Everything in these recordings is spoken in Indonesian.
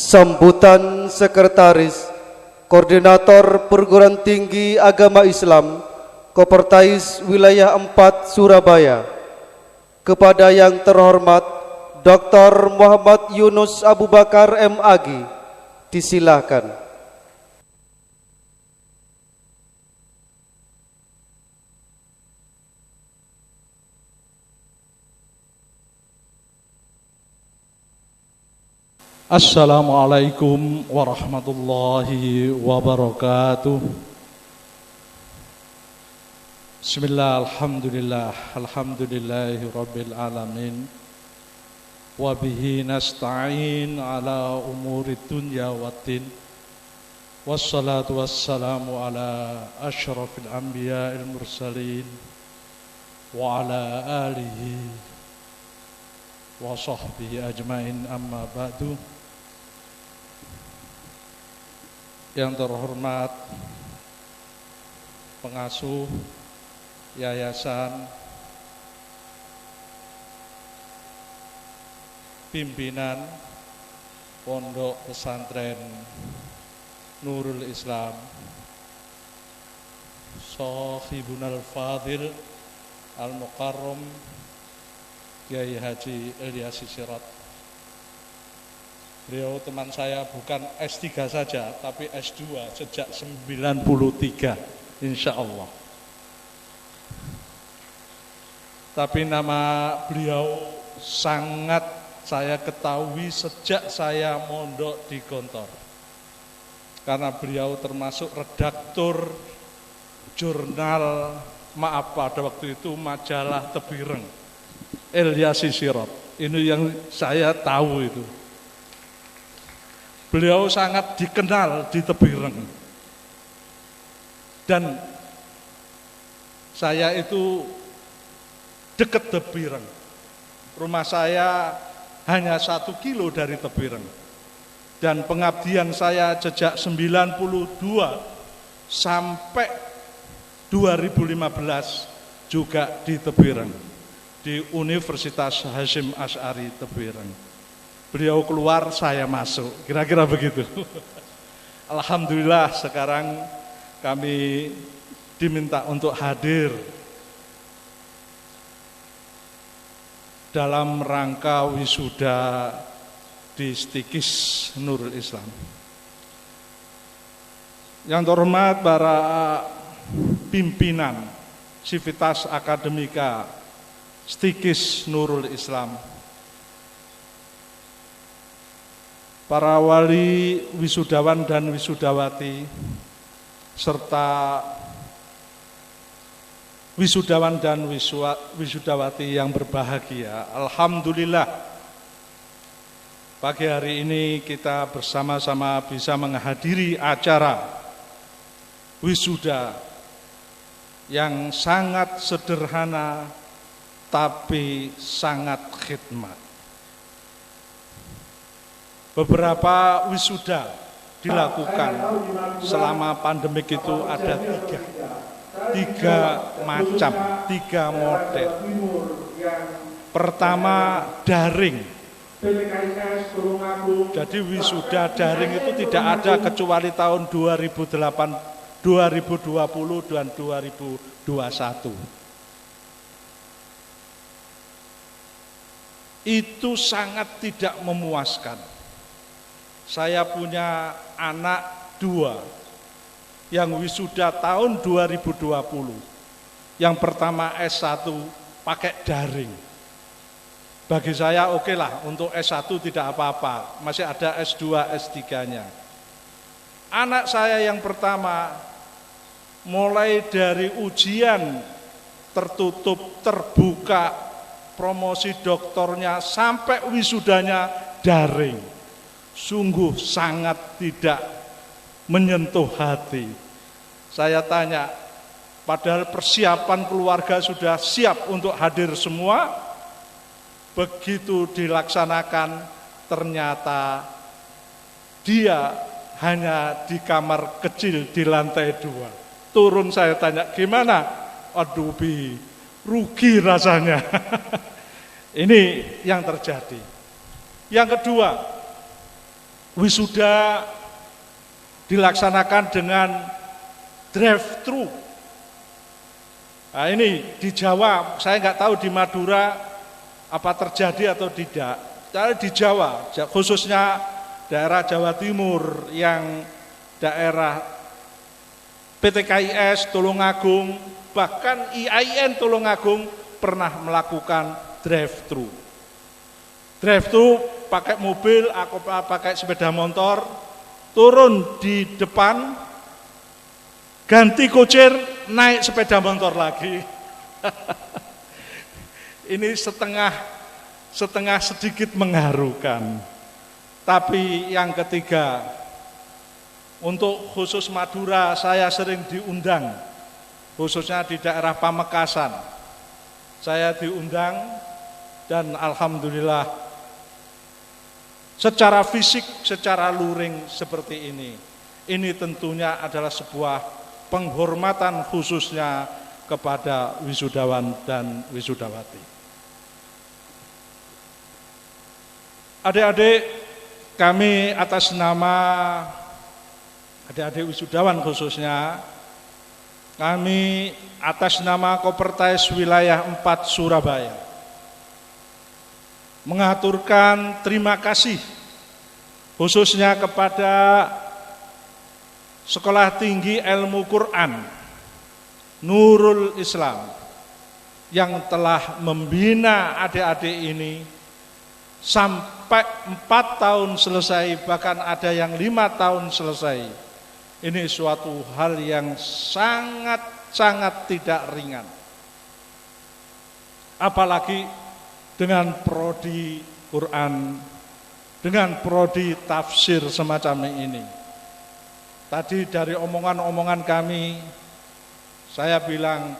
Sambutan Sekretaris Koordinator Perguruan Tinggi Agama Islam Kopertais Wilayah 4 Surabaya, kepada yang terhormat Dr. Muhammad Yunus Abu Bakar MAG, disilakan. Assalamualaikum warahmatullahi wabarakatuh. Bismillah, alhamdulillah, alhamdulillahi rabbil alamin. Wabihi nasta'in ala umuri dunya waddin. Wassalatu wassalamu ala ashrafil anbiya'il mursalin wa ala alihi wa sahbihi ajmain, amma ba'du. Yang terhormat pengasuh yayasan, pimpinan Pondok Pesantren Nurul Islam, Shahibunal Fadil Al-Mukarram Kiai Haji Ilyas Sirat. Beliau teman saya bukan S3 saja, tapi S2 sejak 93, insya Allah. Tapi nama beliau sangat saya ketahui sejak saya mondok di Gontor. Karena beliau termasuk redaktur jurnal, maaf pada waktu itu majalah Tebireng, Ilyas Sirat. Ini yang saya tahu itu. Beliau sangat dikenal di Tebireng. Dan saya itu dekat Tebireng. Rumah saya hanya 1 kilo dari Tebireng. Dan pengabdian saya sejak 92 sampai 2015 juga di Tebireng, di Universitas Hasyim Asy'ari Tebireng. Beliau keluar, saya masuk, kira-kira begitu. Alhamdulillah sekarang kami diminta untuk hadir dalam rangka wisuda di Stikis Nurul Islam. Yang terhormat para pimpinan Sivitas Akademika Stikis Nurul Islam, para wali wisudawan dan wisudawati, serta wisudawan dan wisudawati yang berbahagia. Alhamdulillah, pagi hari ini kita bersama-sama bisa menghadiri acara wisuda yang sangat sederhana tapi sangat khidmat. Beberapa wisuda dilakukan selama pandemik itu ada tiga macam, 3 model. Pertama, daring. Jadi wisuda daring itu tidak ada kecuali tahun 2020 dan 2021. Itu sangat tidak memuaskan. Saya punya anak 2 yang wisuda tahun 2020. Yang pertama S1 pakai daring. Bagi saya oke lah, untuk S1 tidak apa-apa, masih ada S2, S3-nya. Anak saya yang pertama mulai dari ujian tertutup, terbuka, promosi doktornya sampai wisudanya daring. Sungguh sangat tidak menyentuh hati. Saya tanya, padahal persiapan keluarga sudah siap untuk hadir semua, begitu dilaksanakan ternyata dia hanya di kamar kecil di lantai 2. Turun saya tanya, gimana? Aduh Bi, rugi rasanya. Ini yang terjadi. Yang kedua, wisuda dilaksanakan dengan drive-thru. Nah ini di Jawa, saya nggak tahu di Madura apa terjadi atau tidak. Tapi di Jawa, khususnya daerah Jawa Timur yang daerah PTKIS Tulungagung, bahkan IAIN Tulungagung pernah melakukan drive-thru. Drive-thru pakai mobil, aku pakai sepeda motor, turun di depan, ganti kucir, naik sepeda motor lagi. Ini setengah sedikit mengharukan. Tapi yang ketiga, untuk khusus Madura saya sering diundang, khususnya di daerah Pamekasan. Saya diundang dan alhamdulillah secara fisik, secara luring seperti ini. Ini tentunya adalah sebuah penghormatan khususnya kepada wisudawan dan wisudawati. Adik-adik, kami atas nama adik-adik wisudawan khususnya, kami atas nama Kopertais Wilayah 4 Surabaya mengaturkan terima kasih khususnya kepada Sekolah Tinggi Ilmu Quran Nurul Islam yang telah membina adik-adik ini sampai 4 tahun selesai, bahkan ada yang 5 tahun selesai. Ini suatu hal yang sangat tidak ringan. Apalagi dengan prodi Quran, dengan prodi tafsir semacam ini. Tadi dari omongan-omongan kami, saya bilang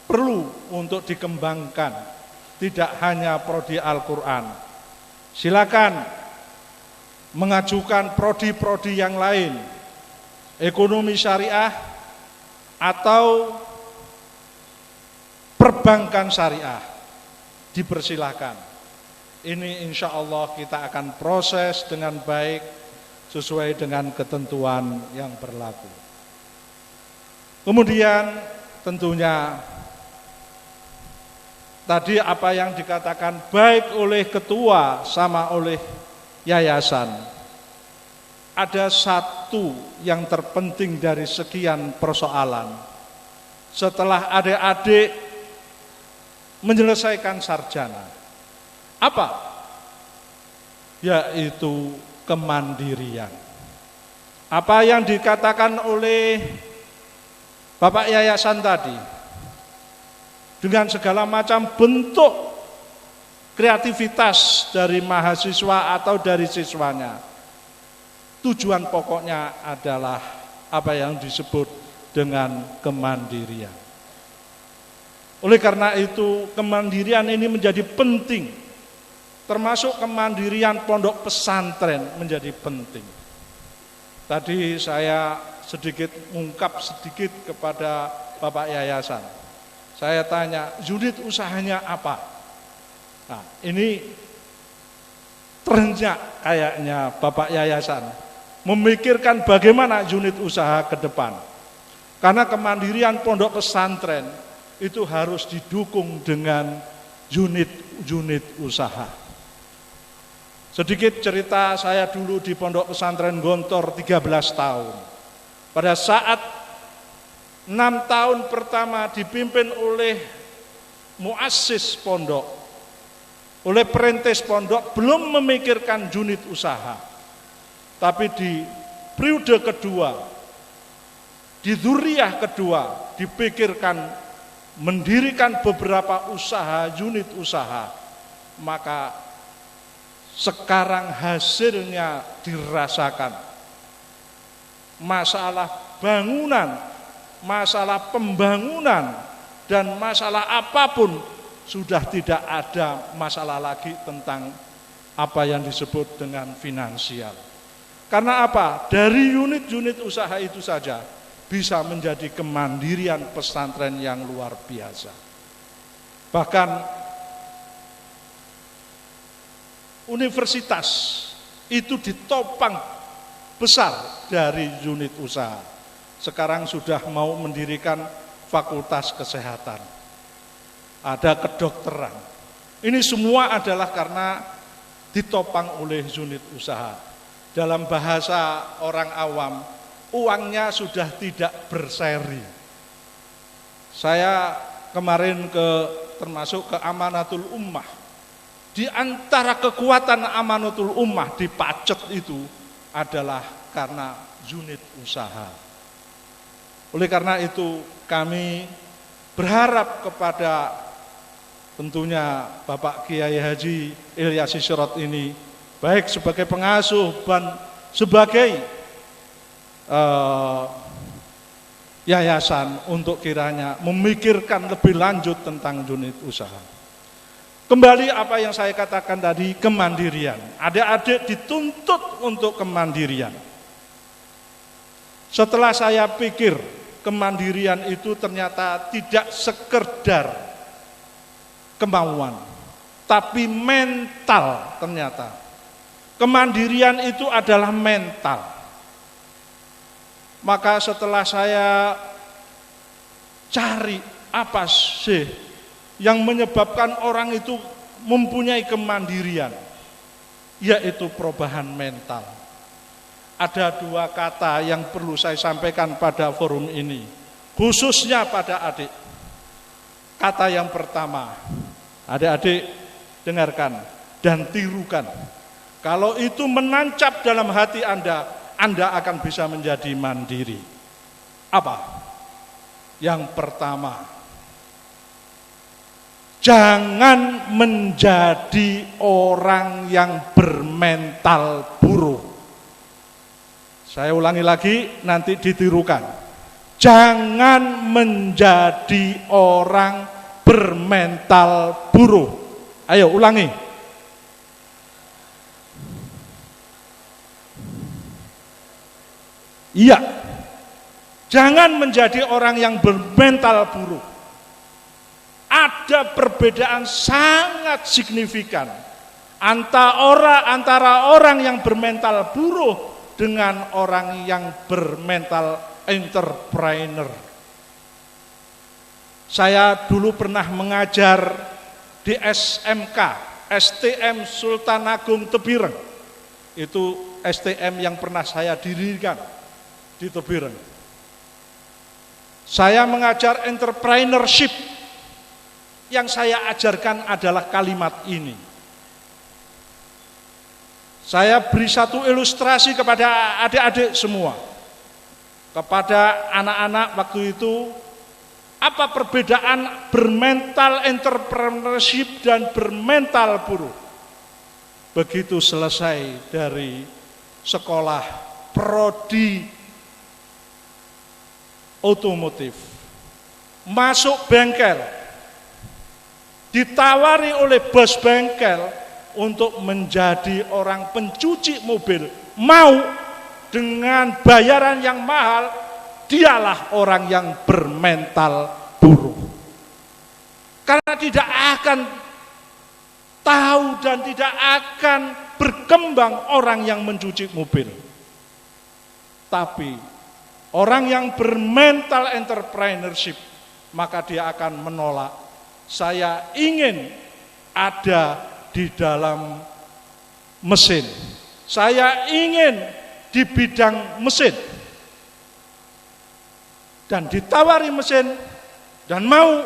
perlu untuk dikembangkan, tidak hanya prodi Al-Quran. Silakan mengajukan prodi-prodi yang lain, ekonomi syariah atau perbankan syariah, dipersilahkan. Ini insya Allah kita akan proses dengan baik sesuai dengan ketentuan yang berlaku. Kemudian tentunya tadi apa yang dikatakan baik oleh ketua sama oleh yayasan, ada satu yang terpenting dari sekian persoalan. Setelah adik-adik menyelesaikan sarjana, apa? Yaitu kemandirian. Apa yang dikatakan oleh Bapak Yayasan tadi, dengan segala macam bentuk kreativitas dari mahasiswa atau dari siswanya, tujuan pokoknya adalah apa yang disebut dengan kemandirian. Oleh karena itu, kemandirian ini menjadi penting, termasuk kemandirian pondok pesantren menjadi penting. Tadi saya sedikit mengungkap sedikit kepada Bapak Yayasan. Saya tanya, unit usahanya apa? Nah, ini terenyak kayaknya Bapak Yayasan memikirkan bagaimana unit usaha ke depan. Karena kemandirian pondok pesantren itu harus didukung dengan unit usaha. Sedikit cerita saya dulu di pondok pesantren Gontor 13 tahun. Pada saat 6 tahun pertama dipimpin oleh muassis pondok, oleh perintis pondok, belum memikirkan unit usaha. Tapi di periode kedua, di dzurriyyah kedua, dipikirkan mendirikan beberapa usaha, unit usaha. Maka sekarang hasilnya dirasakan. Masalah bangunan, masalah pembangunan, dan masalah apapun sudah tidak ada masalah lagi tentang apa yang disebut dengan finansial. Karena apa? Dari unit-unit usaha itu saja bisa menjadi kemandirian pesantren yang luar biasa. Bahkan universitas itu ditopang besar dari unit usaha. Sekarang sudah mau mendirikan fakultas kesehatan, ada kedokteran. Ini semua adalah karena ditopang oleh unit usaha. Dalam bahasa orang awam, uangnya sudah tidak berseri. Saya kemarin termasuk ke Amanatul Ummah. Di antara kekuatan Amanatul Ummah di Pacet itu adalah karena unit usaha. Oleh karena itu kami berharap kepada tentunya Bapak Kiai Haji Ilyas Sirot ini, baik sebagai pengasuh dan sebagai yayasan, untuk kiranya memikirkan lebih lanjut tentang unit usaha. Kembali apa yang saya katakan tadi, kemandirian. Adik-adik dituntut untuk kemandirian. Setelah saya pikir, kemandirian itu ternyata tidak sekedar kemauan, tapi mental ternyata. Kemandirian itu adalah mental. Maka setelah saya cari apa sih yang menyebabkan orang itu mempunyai kemandirian, yaitu perubahan mental. Ada dua kata yang perlu saya sampaikan pada forum ini, khususnya pada adik. Kata yang pertama, adik-adik dengarkan dan tirukan. Kalau itu menancap dalam hati Anda akan bisa menjadi mandiri. Apa? Yang pertama, jangan menjadi orang yang bermental buruk. Saya ulangi lagi, nanti ditirukan. Jangan menjadi orang bermental buruk. Ayo ulangi. Iya, jangan menjadi orang yang bermental buruk. Ada perbedaan sangat signifikan antara orang yang bermental buruk dengan orang yang bermental entrepreneur. Saya dulu pernah mengajar di SMK, STM Sultan Agung Tebireng. Itu STM yang pernah saya dirikan di Tebireng. Saya mengajar entrepreneurship. Yang saya ajarkan adalah kalimat ini. Saya beri satu ilustrasi kepada adik-adik semua. Kepada anak-anak waktu itu, apa perbedaan bermental entrepreneurship dan bermental buruk? Begitu selesai dari sekolah prodi otomotif, masuk bengkel, ditawari oleh bos bengkel untuk menjadi orang pencuci mobil, mau dengan bayaran yang mahal, dialah orang yang bermental buruk. Karena tidak akan tahu dan tidak akan berkembang orang yang mencuci mobil. Tapi orang yang bermental entrepreneurship, maka dia akan menolak. Saya ingin ada di dalam mesin. Saya ingin di bidang mesin. Dan ditawari mesin dan mau,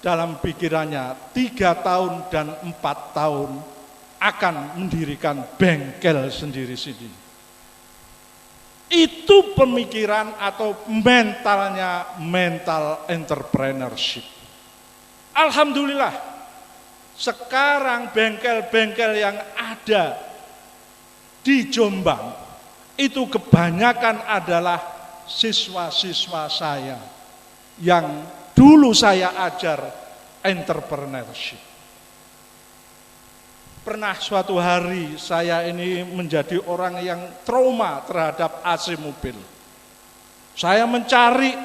dalam pikirannya 3 tahun dan 4 tahun akan mendirikan bengkel sendiri sendiri. Itu pemikiran atau mentalnya mental entrepreneurship. Alhamdulillah, sekarang bengkel-bengkel yang ada di Jombang itu kebanyakan adalah siswa-siswa saya yang dulu saya ajar entrepreneurship. Pernah suatu hari saya ini menjadi orang yang trauma terhadap AC mobil. Saya mencari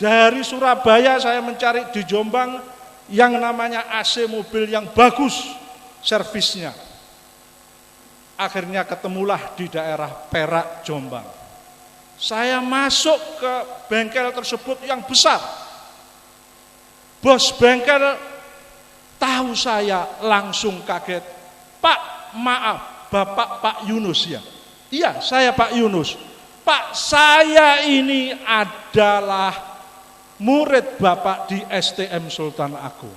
dari Surabaya, saya mencari di Jombang yang namanya AC mobil yang bagus servisnya. Akhirnya ketemulah di daerah Perak, Jombang. Saya masuk ke bengkel tersebut yang besar. Bos bengkel tahu saya, langsung kaget. Pak, maaf, Bapak Pak Yunus ya? Iya, saya Pak Yunus. Pak, saya ini adalah murid Bapak di STM Sultan Agung.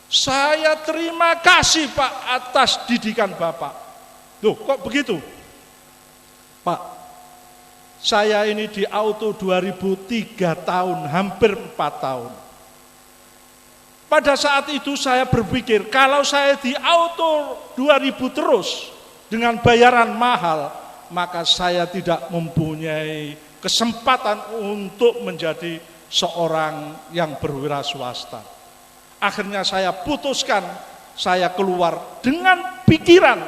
Saya terima kasih Pak atas didikan Bapak. Loh, kok begitu? Pak, saya ini di auto 2003 tahun, hampir 4 tahun. Pada saat itu saya berpikir, kalau saya di auto 2000 terus, dengan bayaran mahal, maka saya tidak mempunyai kesempatan untuk menjadi seorang yang berwira swasta. Akhirnya saya putuskan, saya keluar dengan pikiran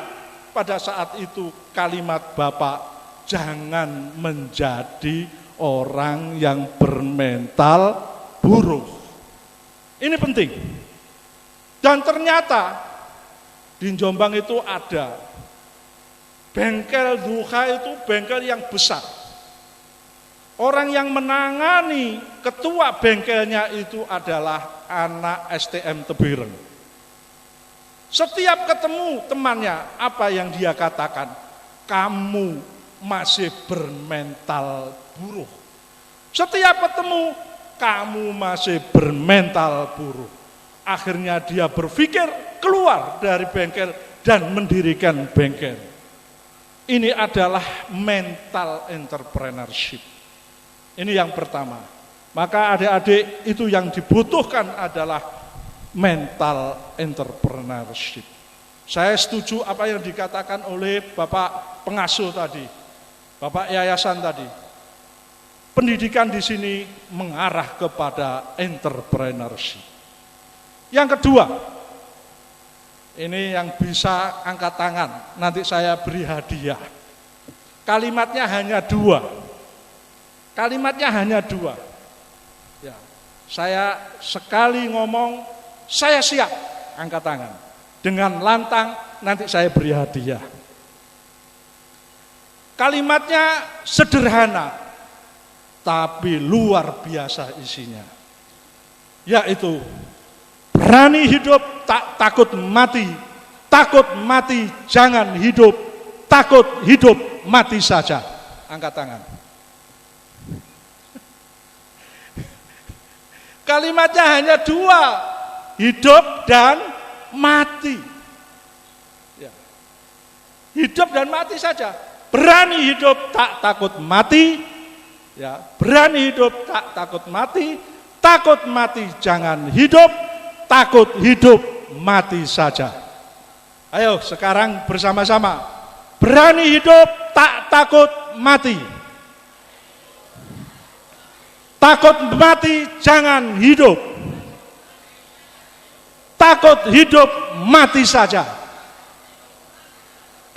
pada saat itu kalimat Bapak, jangan menjadi orang yang bermental buruk. Ini penting. Dan ternyata di Jombang itu ada bengkel Duha, itu bengkel yang besar. Orang yang menangani ketua bengkelnya itu adalah anak STM Tebireng. Setiap ketemu temannya, apa yang dia katakan? Kamu masih bermental buruk. Setiap ketemu, kamu masih bermental buruk. Akhirnya dia berpikir keluar dari bengkel dan mendirikan bengkel. Ini adalah mental entrepreneurship. Ini yang pertama. Maka adik-adik, itu yang dibutuhkan adalah mental entrepreneurship. Saya setuju apa yang dikatakan oleh Bapak pengasuh tadi, Bapak yayasan tadi. Pendidikan di sini mengarah kepada entrepreneurship. Yang kedua, ini yang bisa angkat tangan, nanti saya beri hadiah. Kalimatnya hanya 2. Kalimatnya hanya 2. Ya, saya sekali ngomong, saya siap, angkat tangan. Dengan lantang, nanti saya beri hadiah. Kalimatnya sederhana, tapi luar biasa isinya. Yaitu, berani hidup tak takut mati, takut mati jangan hidup, takut hidup mati saja. Angkat tangan. Kalimatnya hanya 2, hidup dan mati. Ya. Hidup dan mati saja. Berani hidup tak takut mati, ya. Berani hidup tak takut mati, takut mati jangan hidup, takut hidup mati saja. Ayo sekarang bersama-sama. Berani hidup tak takut mati. Takut mati jangan hidup. Takut hidup mati saja.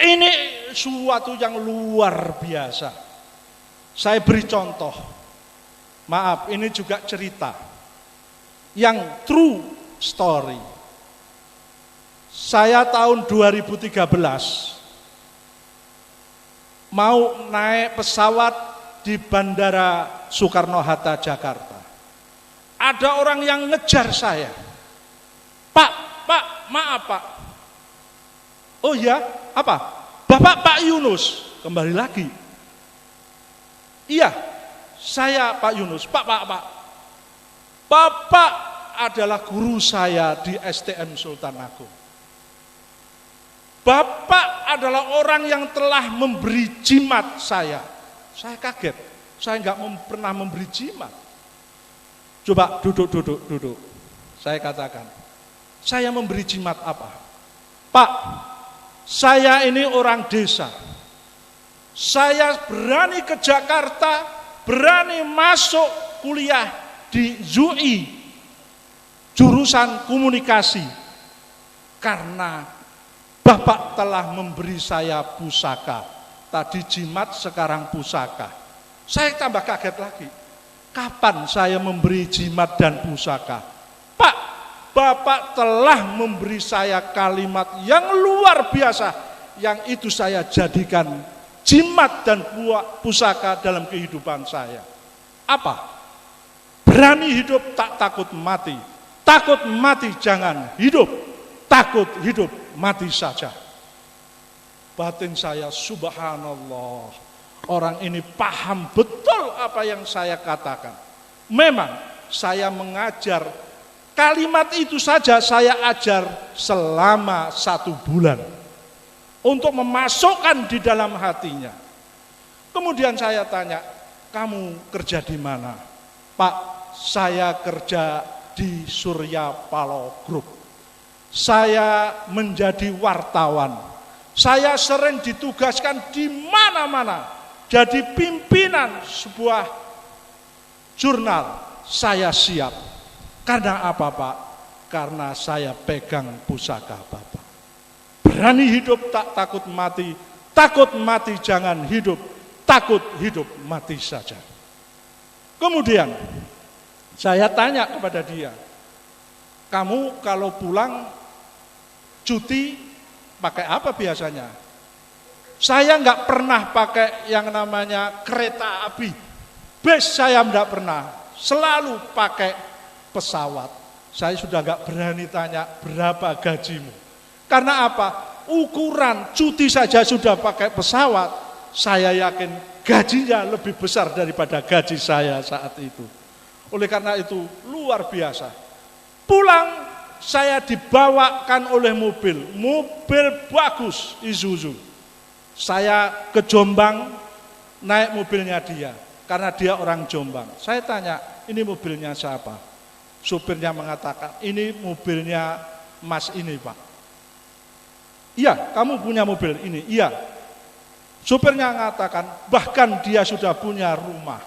Ini suatu yang luar biasa. Saya beri contoh. Maaf, ini juga cerita. Yang true story. Saya tahun 2013 mau naik pesawat di Bandara Soekarno-Hatta, Jakarta. Ada orang yang ngejar saya. Pak, maaf Pak. Oh ya, apa? Bapak Pak Yunus, kembali lagi. Iya, saya Pak Yunus. Pak. Bapak adalah guru saya di STM Sultan Agung. Bapak adalah orang yang telah memberi jimat saya. Saya kaget, saya nggak pernah memberi jimat. Coba duduk. Saya katakan, saya memberi jimat apa? Pak, saya ini orang desa. Saya berani ke Jakarta, berani masuk kuliah di UI, jurusan komunikasi. Karena Bapak telah memberi saya pusaka. Tadi jimat, sekarang pusaka. Saya tambah kaget lagi. Kapan saya memberi jimat dan pusaka? Pak, Bapak telah memberi saya kalimat yang luar biasa, yang itu saya jadikan jimat dan pusaka dalam kehidupan saya. Apa? Berani hidup tak takut mati. Takut mati jangan hidup. Takut hidup mati saja. Batin saya, subhanallah. Orang ini paham betul apa yang saya katakan. Memang saya mengajar, kalimat itu saja saya ajar selama 1 bulan. Untuk memasukkan di dalam hatinya. Kemudian saya tanya, kamu kerja di mana? Pak, saya kerja di Surya Paloh Group. Saya menjadi wartawan. Saya sering ditugaskan di mana-mana. Jadi pimpinan sebuah jurnal. Saya siap. Karena apa, Pak? Karena saya pegang pusaka Bapak. Berani hidup tak takut mati. Takut mati jangan hidup. Takut hidup mati saja. Kemudian saya tanya kepada dia, kamu kalau pulang cuti pakai apa biasanya? Saya enggak pernah pakai yang namanya kereta api. Bus saya enggak pernah, selalu pakai pesawat. Saya sudah enggak berani tanya berapa gajimu. Karena apa? Ukuran cuti saja sudah pakai pesawat, saya yakin gajinya lebih besar daripada gaji saya saat itu. Oleh karena itu luar biasa. Pulang saya dibawakan oleh mobil bagus Isuzu. Saya ke Jombang naik mobilnya dia, karena dia orang Jombang. Saya tanya, ini mobilnya siapa? Supirnya mengatakan, ini mobilnya Mas ini, Pak. Iya, kamu punya mobil ini? Iya. Supirnya mengatakan, bahkan dia sudah punya rumah.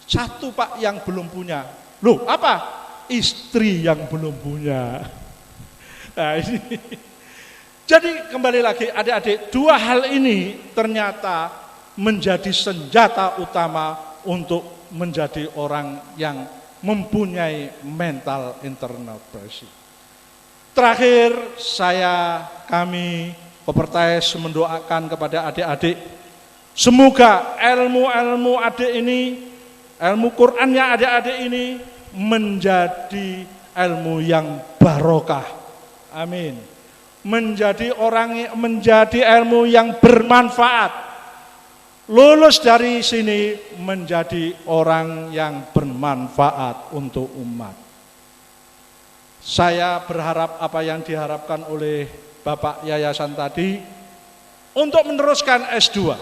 Satu, Pak, yang belum punya. Loh, apa? Istri yang belum punya. Nah, ini. Jadi kembali lagi adik-adik, 2 hal ini ternyata menjadi senjata utama untuk menjadi orang yang mempunyai mental entrepreneurship. Terakhir kami Kopertais mendoakan kepada adik-adik, semoga ilmu-ilmu adik ini, ilmu Qur'annya adik-adik ini menjadi ilmu yang barokah. Amin. Menjadi ilmu yang bermanfaat. Lulus dari sini menjadi orang yang bermanfaat untuk umat. Saya berharap apa yang diharapkan oleh Bapak Yayasan tadi untuk meneruskan S2.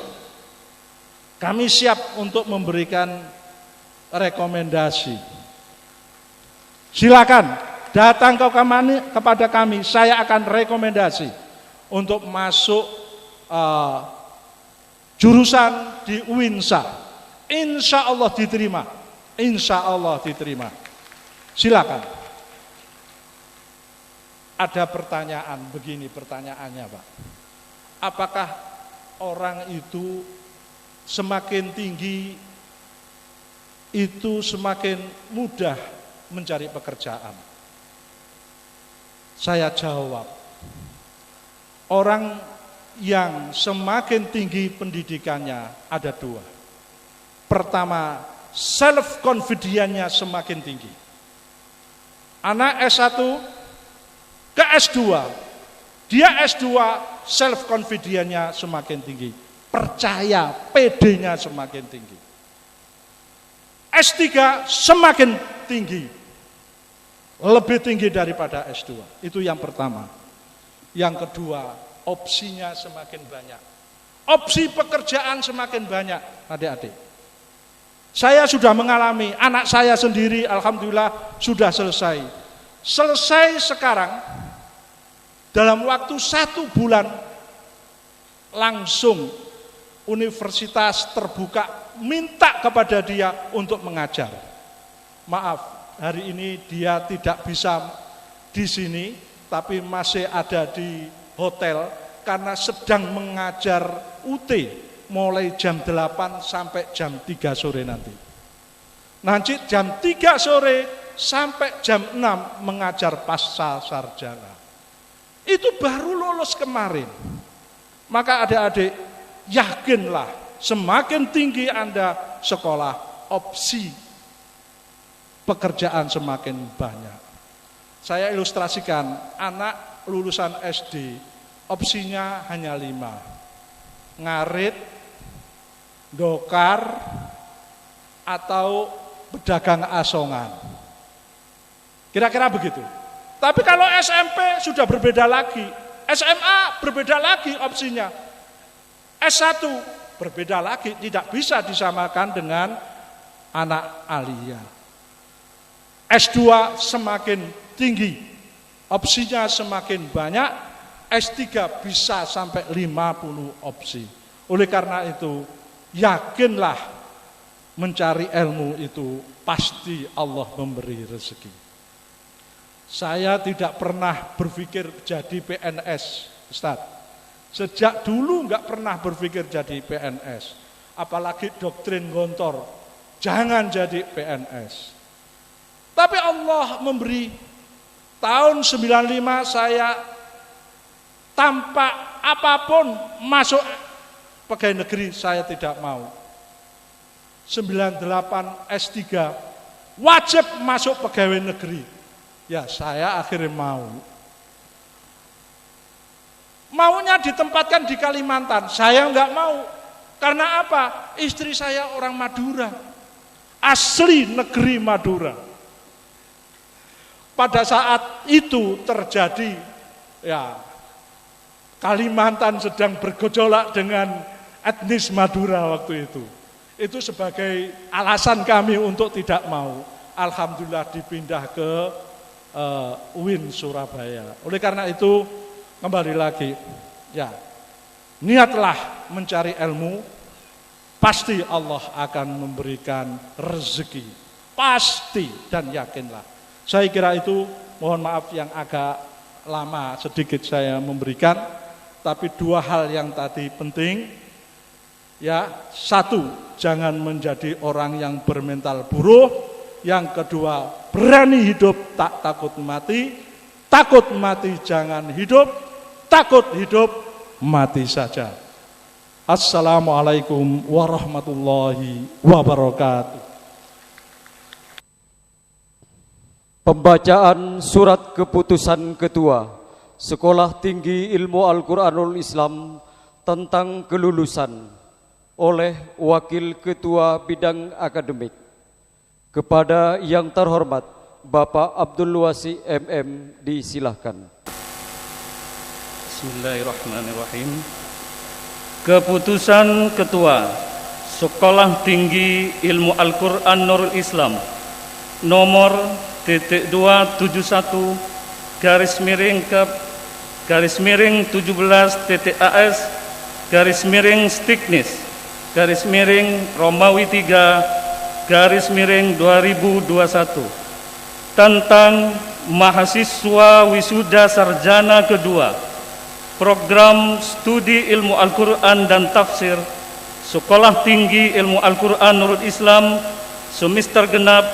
Kami siap untuk memberikan rekomendasi. Silakan datang kepada kami, saya akan rekomendasi untuk masuk jurusan di UINSA. Insya Allah diterima. Insya Allah diterima. Silakan. Ada pertanyaan, begini pertanyaannya, Pak. Apakah orang itu semakin tinggi itu semakin mudah mencari pekerjaan? Saya jawab, orang yang semakin tinggi pendidikannya ada 2. Pertama, self confidence-nya semakin tinggi. Anak S1 ke S2, dia S2 self confidence-nya semakin tinggi, percaya, PD-nya semakin tinggi. S3 semakin tinggi, lebih tinggi daripada S2. Itu yang pertama. Yang kedua, opsinya semakin banyak. Opsi pekerjaan semakin banyak, adik-adik. Saya sudah mengalami, anak saya sendiri alhamdulillah sudah selesai. Selesai sekarang, dalam waktu 1 bulan langsung universitas terbuka minta kepada dia untuk mengajar. Maaf, hari ini dia tidak bisa di sini, tapi masih ada di hotel karena sedang mengajar UT mulai jam 8 sampai jam 3 sore nanti. Nanti jam 3 sore sampai jam 6 mengajar pasca sarjana. itu baru lulus kemarin. Maka adik-adik, yakinlah semakin tinggi Anda sekolah, opsi pekerjaan semakin banyak. Saya ilustrasikan, anak lulusan SD, opsinya hanya 5. Ngarit, dokar, atau pedagang asongan. Kira-kira begitu. Tapi kalau SMP sudah berbeda lagi, SMA berbeda lagi opsinya, S1 berbeda lagi, tidak bisa disamakan dengan anak alia. S2 semakin tinggi, opsinya semakin banyak, S3 bisa sampai 50 opsi. Oleh karena itu, yakinlah mencari ilmu itu pasti Allah memberi rezeki. Saya tidak pernah berpikir jadi PNS, Ustaz. Sejak dulu enggak pernah berpikir jadi PNS. Apalagi doktrin Gontor, jangan jadi PNS. Tapi Allah memberi. Tahun 95 saya tanpa apapun masuk pegawai negeri, saya tidak mau. 98 S3 wajib masuk pegawai negeri. Ya, saya akhirnya mau. Maunya ditempatkan di Kalimantan, saya enggak mau. Karena apa? Istri saya orang Madura, asli negeri Madura. Pada saat itu terjadi, ya, Kalimantan sedang bergejolak dengan etnis Madura waktu itu. Itu sebagai alasan kami untuk tidak mau. Alhamdulillah dipindah ke UIN Surabaya. Oleh karena itu kembali lagi, ya, niatlah mencari ilmu, pasti Allah akan memberikan rezeki, pasti, dan yakinlah. Saya kira itu, mohon maaf yang agak lama sedikit saya memberikan, tapi 2 hal yang tadi penting, ya. 1, jangan menjadi orang yang bermental buruk. Yang kedua, berani hidup, tak takut mati. Takut mati jangan hidup, takut hidup mati saja. Assalamualaikum warahmatullahi wabarakatuh. Pembacaan surat keputusan Ketua Sekolah Tinggi Ilmu Al-Quranul Islam tentang kelulusan oleh Wakil Ketua Bidang Akademik. Kepada yang terhormat Bapak Abdul Wasi MM disilahkan. Bismillahirrahmanirrahim. Keputusan Ketua Sekolah Tinggi Ilmu Al-Quran Nurul Islam nomor .271 /17 /AS /Stiknis Romawi 3 /2021 tentang mahasiswa wisuda sarjana kedua program studi ilmu Al-Quran dan tafsir Sekolah Tinggi Ilmu Al-Quran Nurul Islam semester genap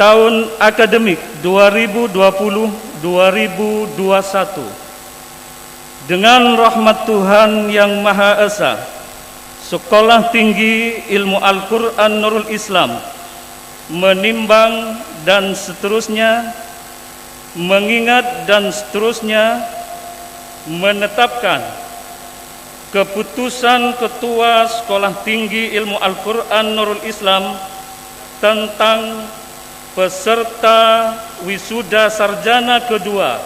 tahun akademik 2020-2021. Dengan rahmat Tuhan yang Maha Esa, Sekolah Tinggi Ilmu Al-Quran Nurul Islam menimbang dan seterusnya, mengingat dan seterusnya menetapkan keputusan Ketua Sekolah Tinggi Ilmu Al-Quran Nurul Islam tentang peserta wisuda sarjana kedua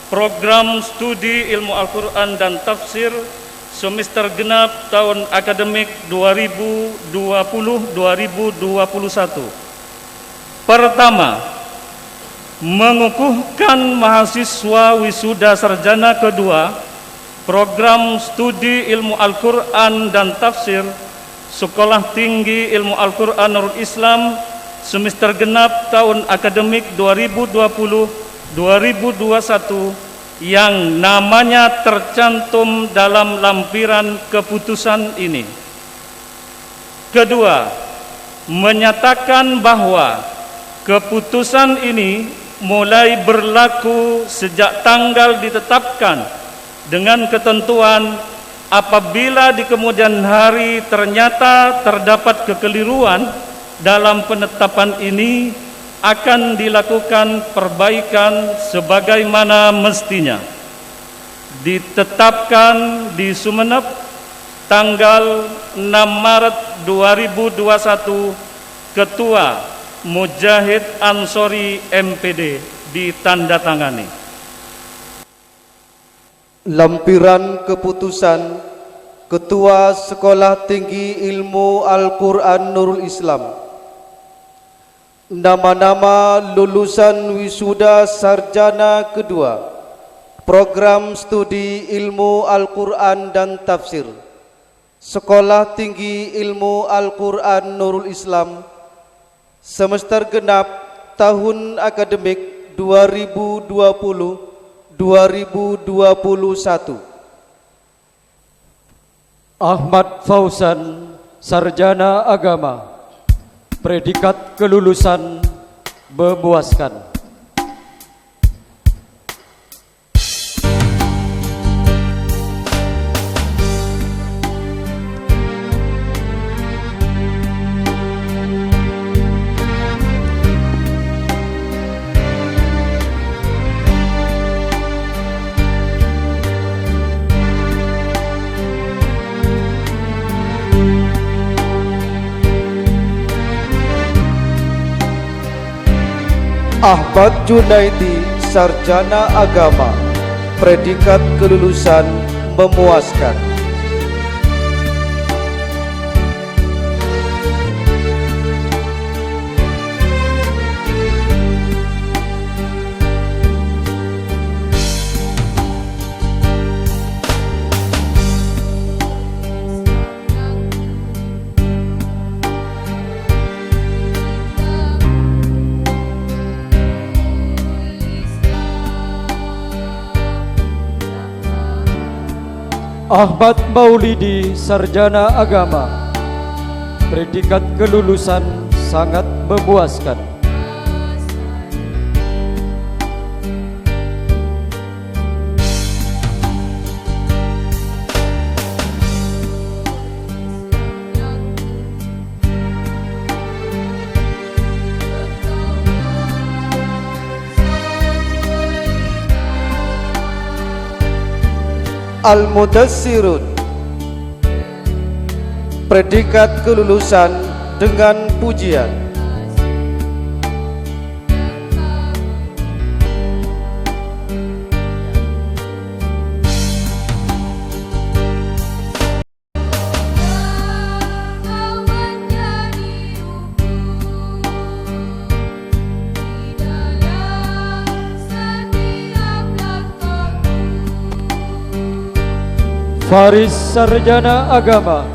program studi ilmu Al-Quran dan tafsir semester genap tahun akademik 2020-2021. Pertama, mengukuhkan mahasiswa wisuda sarjana kedua program studi ilmu Al-Quran dan tafsir Sekolah Tinggi Ilmu Al-Quran Nurul Islam semester genap tahun akademik 2020-2021 yang namanya tercantum dalam lampiran keputusan ini. Kedua, menyatakan bahwa keputusan ini mulai berlaku sejak tanggal ditetapkan dengan ketentuan apabila di kemudian hari ternyata terdapat kekeliruan dalam penetapan ini akan dilakukan perbaikan sebagaimana mestinya. Ditetapkan di Sumeneb tanggal 6 Maret 2021, Ketua Mujahid Ansori MPD ditandatangani. Lampiran keputusan Ketua Sekolah Tinggi Ilmu Al-Quran Nurul Islam. Nama-nama lulusan wisuda sarjana kedua Program Studi Ilmu Al-Quran dan Tafsir Sekolah Tinggi Ilmu Al-Quran Nurul Islam semester genap tahun akademik 2020-2021. Ahmad Fauzan, sarjana agama, predikat kelulusan memuaskan. Ahmad Junaidi, sarjana agama, predikat kelulusan memuaskan. Ahmad Maulidi, sarjana agama, predikat kelulusan sangat memuaskan. Al-Mudassirun, predikat kelulusan dengan pujian. Faris, sarjana agama,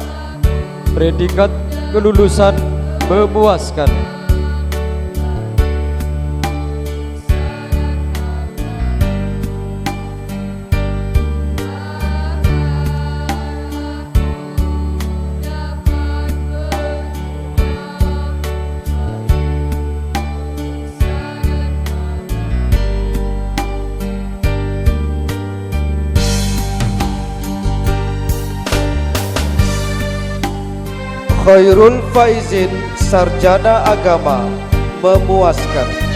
predikat kelulusan memuaskan. Khairul Faizin, sarjana agama, memuaskan.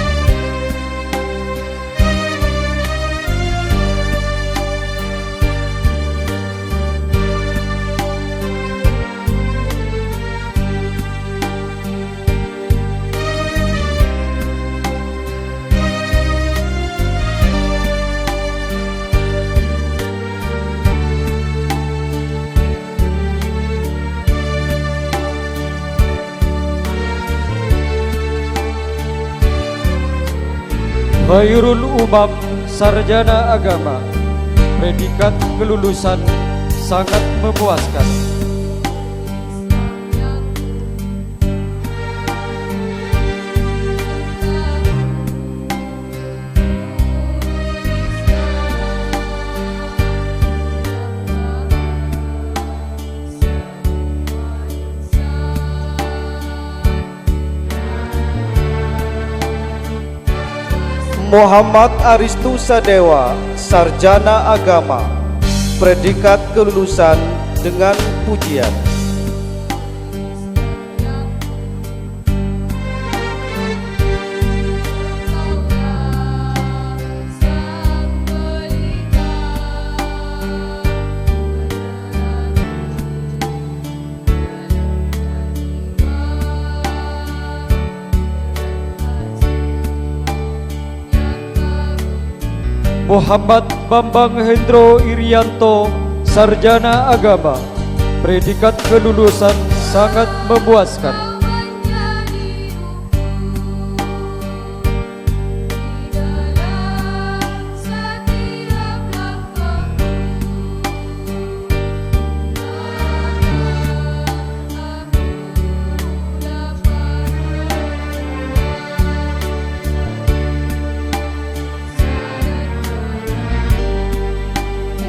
Khairul Umam, sarjana agama, predikat kelulusan sangat memuaskan. Muhammad Aristu Sadewa, sarjana agama, predikat kelulusan dengan pujian. Muhammad Bambang Hendro Irianto, sarjana agama, predikat kelulusan sangat memuaskan.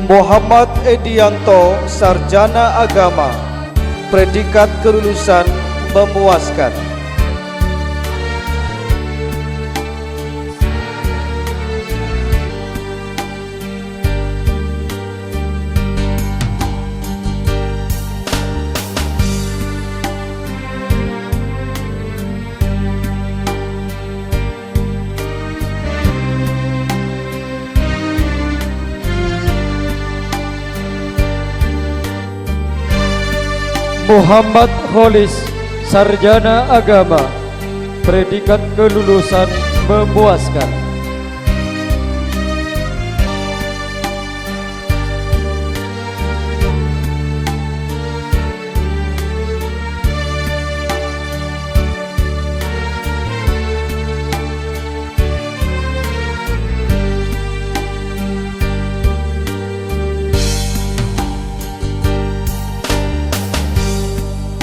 Muhammad Edianto, sarjana agama, predikat kelulusan memuaskan. Muhammad Kholis, sarjana agama, predikat kelulusan memuaskan.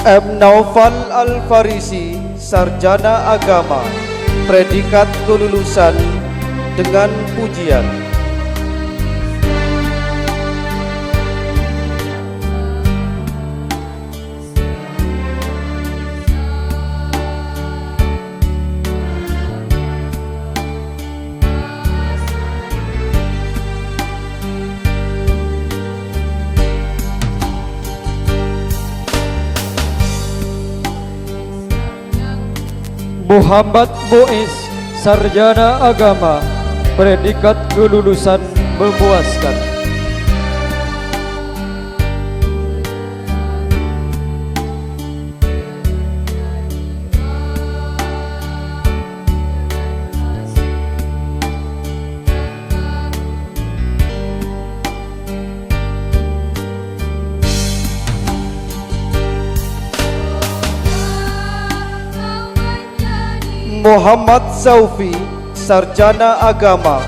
M. Naufal Al-Farisi, sarjana agama, predikat kelulusan dengan pujian. Muhammad Muiz, sarjana agama, predikat kelulusan memuaskan. Muhammad Zaufi, sarjana agama,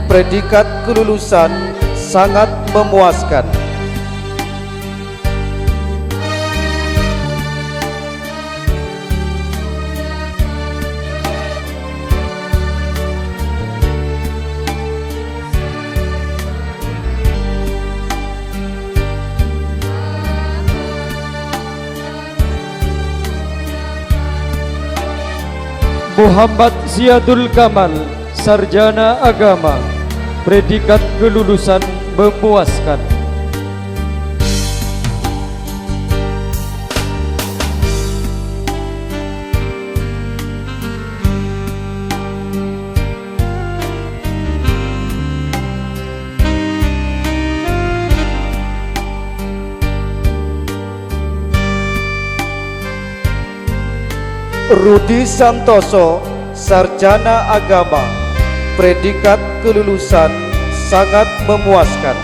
predikat kelulusan sangat memuaskan. Muhammad Ziyadul Kamal, sarjana agama, predikat kelulusan memuaskan. Rudi Santoso, sarjana agama, predikat kelulusan sangat memuaskan.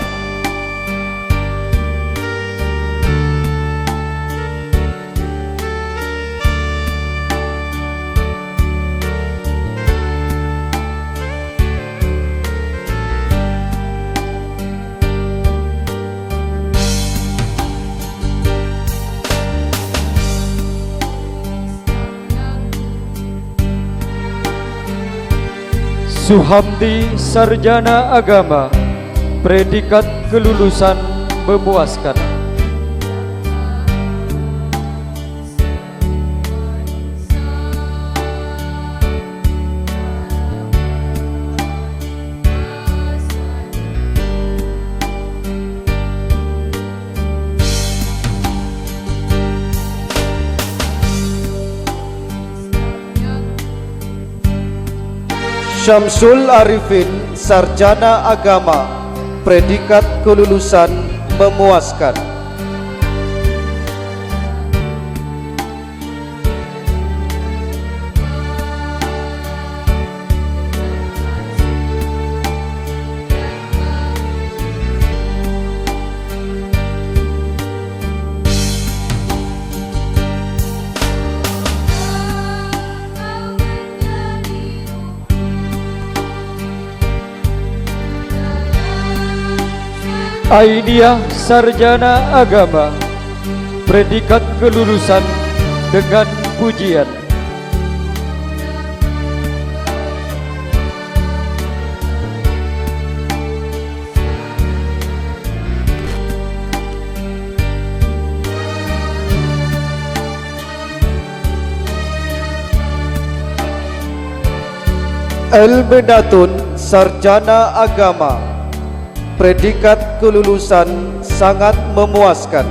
Suhamdi, sarjana agama, predikat kelulusan memuaskan. Syamsul Arifin, sarjana agama, predikat kelulusan memuaskan. Aidiah sarjana agama, predikat kelulusan dengan pujian. Elmenatun, sarjana agama, predikat kelulusan sangat memuaskan.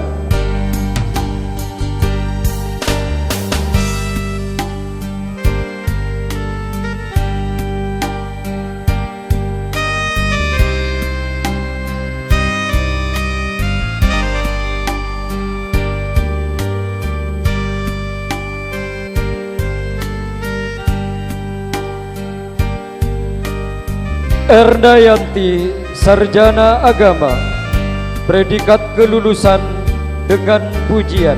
Erdayanti, sarjana agama, predikat kelulusan dengan pujian.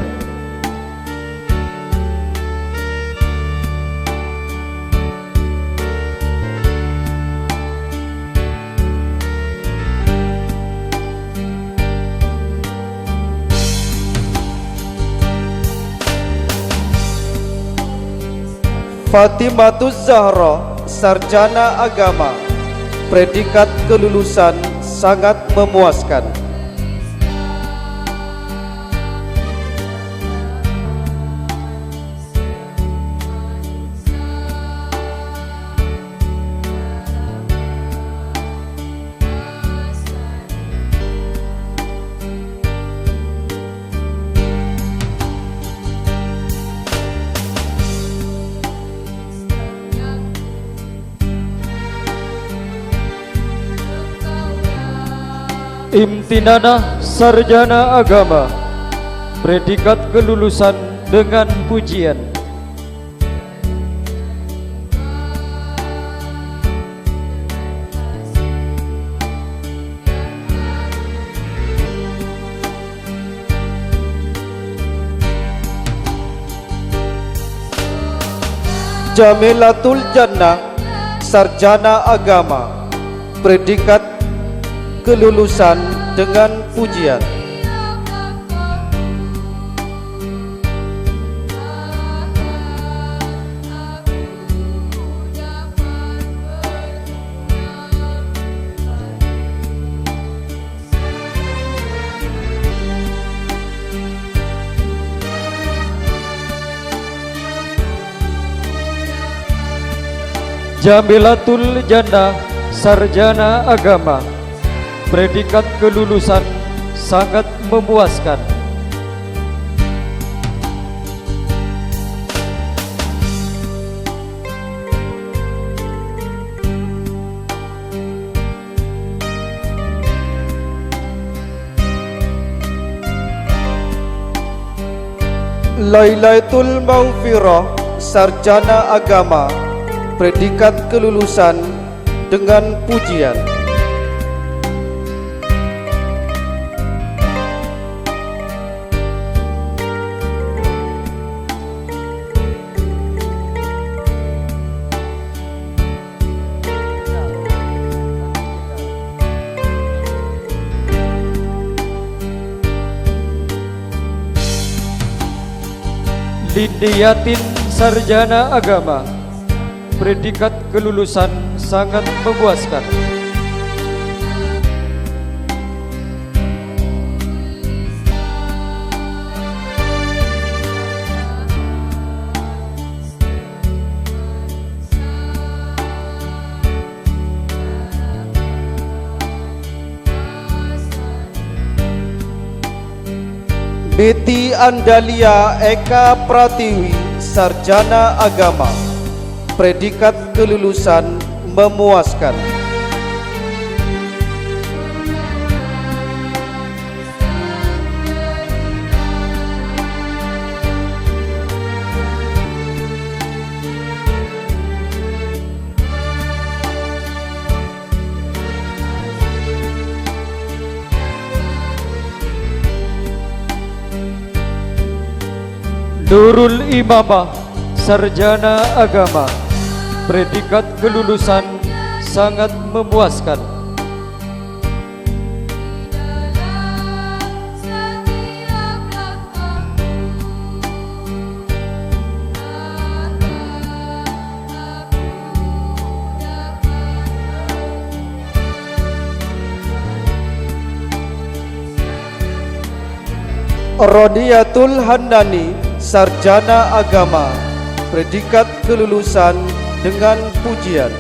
Fatimatuz Zahra, sarjana agama, predikat kelulusan sangat memuaskan. Imtinanah, sarjana agama, predikat kelulusan dengan pujian. Jamilatul Jannah, sarjana agama, predikat kelulusan dengan pujian. Jamilatul Jannah, sarjana agama, predikat kelulusan sangat memuaskan. Lailatul Maghfirah, sarjana agama, predikat kelulusan dengan pujian. Lindiyatin, sarjana agama, predikat kelulusan sangat memuaskan. Betty Andalia Eka Pratiwi, sarjana agama, predikat kelulusan memuaskan. Nurul Imamah, sarjana agama, predikat kelulusan sangat memuaskan. Rodiyatul Handani, sarjana agama, predikat kelulusan dengan pujian.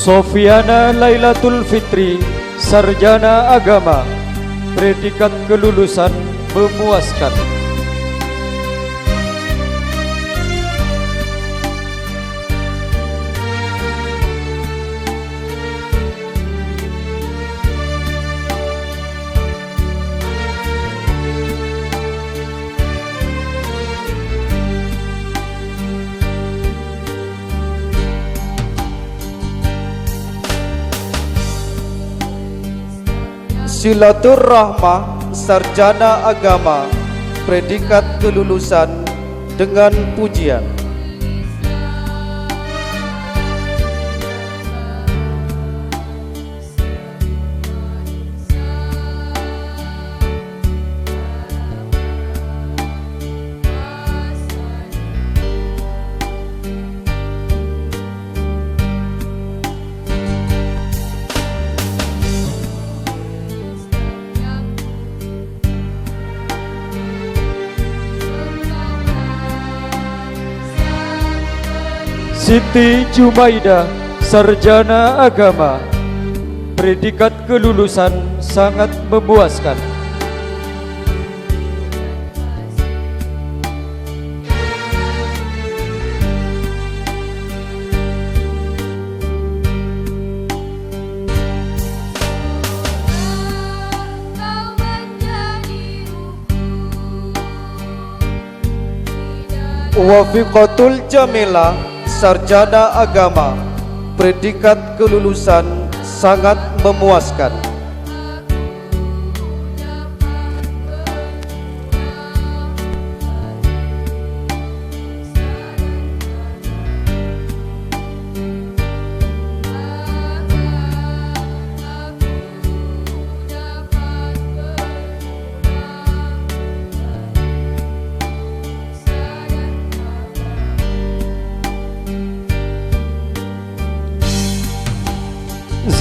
Sofiana Lailatul Fitri, sarjana agama, predikat kelulusan memuaskan. Silatur Rahmah, sarjana agama, predikat kelulusan dengan pujian. Siti Jumaidah, sarjana agama, predikat kelulusan sangat memuaskan. Wafiqatul Jamilah, sarjana agama, predikat kelulusan sangat memuaskan.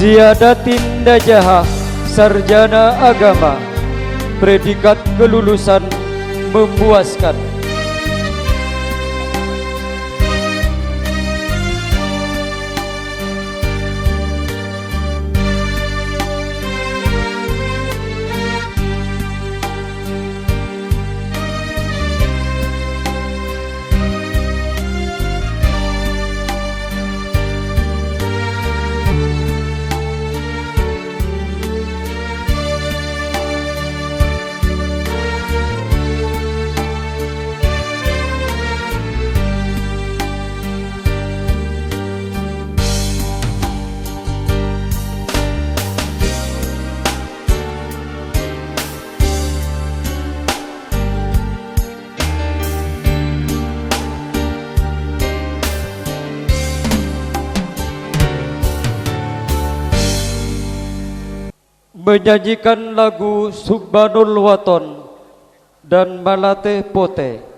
Ziyadatin Najahah, sarjana agama, predikat kelulusan memuaskan. Menyanyikan lagu Subhanul Waton dan Malate Pote.